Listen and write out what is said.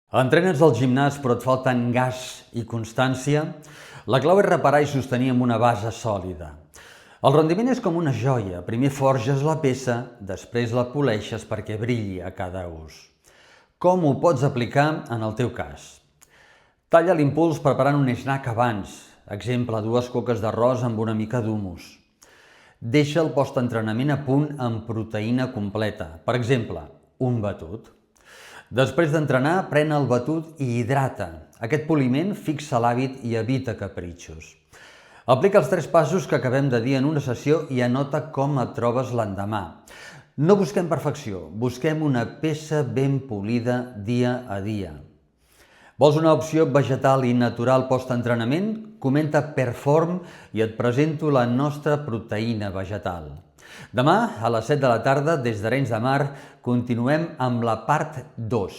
Entrenes al gimnàs però et falten gas i constància? La clau és reparar i sostenir amb una base sòlida. El rendiment és com una joia. Primer forges la peça, després la poleixes perquè brilli a cada ús. Com ho pots aplicar en el teu cas? Talla l'impuls preparant un snack abans. Exemple, 2 coques d'arròs amb una mica d'humus. Deixa el postentrenament a punt amb proteïna completa. Per exemple, un batut. Després d'entrenar, pren el batut i hidrata. Aquest poliment fixa l'hàbit i evita capritxos. Aplica els 3 passos que acabem de dir en una sessió i anota com et trobes l'endemà. No busquem perfecció, busquem una peça ben polida dia a dia. Vols una opció vegetal i natural postentrenament? Comenta Perform i et presento la nostra proteïna vegetal. Demà, a les 7 de la tarda, des d'Arenys de Mar, continuem amb la part 2.